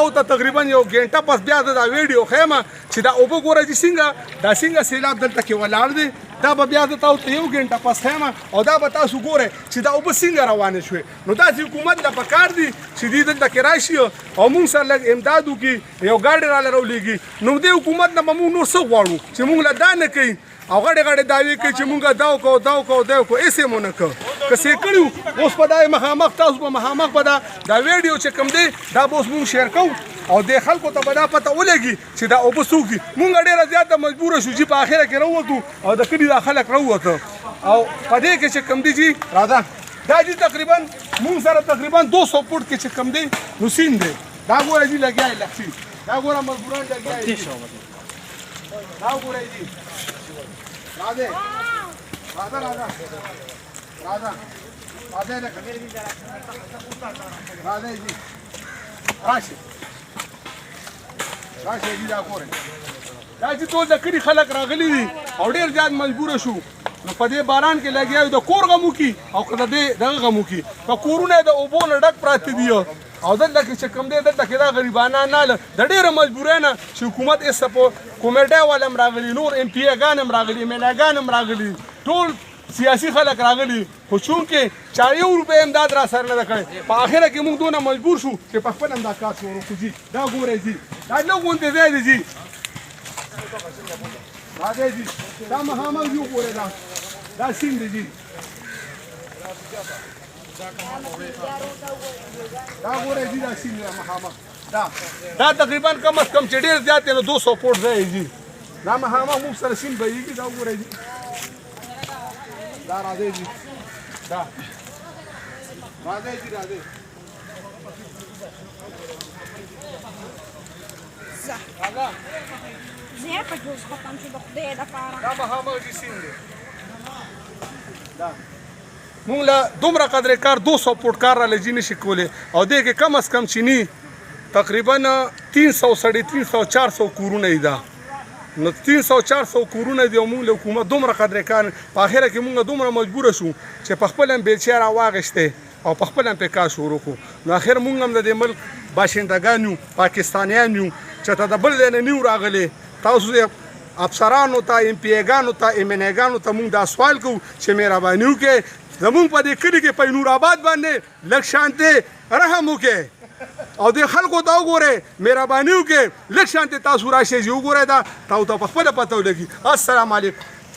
تاسو ته تقریبا یو غنټه پس بیا دا ویډیو خیمه چې دا اوبه ګوره چې څنګه سیلاب دلته کې ولاړ دی دا به بیا د تاسو ته یو غنټه پس خیمه او دا به تاسو ګورئ چې دا اوبه څنګه روانې شوې نو داسې حکومت له پکار دي چې دې دلته کې راشي او موږ سره لږ امداد وکړي یو ګاډی راله راولېږي نو دې حکومت نه به موږ نور څه غواړو چې موږ له دا نه کوي او غړې دعوې کوي چې مونږ دا وکړو هېڅ یې مو نه کړو که څه یې کړي اوس په دا مخامخ تاسو په مخامخ به دا ویډیو چې کوم دی دا به اوس مونږ شیر کوو او دې خلکو ته به دا پته ولګي چې دا اوبه څوک دي مونږ ډېره زیاته مجبوره شو چې په اخره کې راووتو او د کلي دا خلک راووته او په دې کې چې کوم دی جي راځه دا جي تقریبا مونږ سره تقریبا 200 فوټ کې چې کوم دی نو سیند دی دا ګوره جي لګیا یې لکسي دا ګوره مزدوران لګیا یې دا ګوره جي راځه جی راشه جی دا ګورئ دا چې ټول د کلي خلک راغلي دي او ډېر زیات مجبوره شو نو په دې باران کې لګیا یو د کور غم وکړي او که د دې دغه غم وکړي په کورونه یې د اوبو نه ډک پراته دي او دلته کې چې کوم دی دلته کې دا غریبانان نه د ډېره مجبورۍ نه چې حکومت یې په کومیډیا والا هم راغلي نور ایم پي اګان هم راغلي ایم ایل اګان هم راغلي ټول سیاسي خلک راغلي خو چونکې چا یو روپۍ امداد را سره نه ده کړی په اخره کې موږ دونه مجبور شو چې په خپل هم دا کار شروع کړو جي دا ګورئ جي دا لږ غوندې ځای دی جي راځئ جي دا مخامخ یو ګورئ دا سیند دی جي دا ګورئ جي دا سیند دی مخامخ دا تقریبا کم از کم چې ډېر زیات دی نو 200 فوټ ځای جي دا مخامخ موږ سره سیند بهیږي دا وګورئ جي دا راځئ جي دا راځئ جي راځئ زه په جوز ختم شو د خدای لپاره دا مخامخ جي سیند دی دا مونږ له دومره قدرې کار 200 فوټ کار راله جي نشي کولی او دې کې کم از کم چینی تقریبا 300 350 400 کورونه یې ده نو 300 400 کورونه دي او مونږ له حکومت دومره قدرې کار په اخره کې مونږ دومره مجبوره شو چې په خپل هم بیلچې راواغېستې او په خپل هم پې کار شروع کړو نو اخر مونږ هم د دې ملک باشندګان یو پاکستانیان یو چې ته د بل ځای نه نیو راغلې تاسو افسرانو ته ایم پي اګانو ته ایم این اګانو ته مونږ دا سوال کوو چې مهرباني وکړئ زمونږ په دې کلي کې په نور آباد باندې لږ شانتې رحم وکړئ او دې خلکو ته وګورئ مهرباني وکړئ لږ شانتې تاسو راشئ چې وګورئ دا تاسو ته په خپله پته ولګي السلام علیکم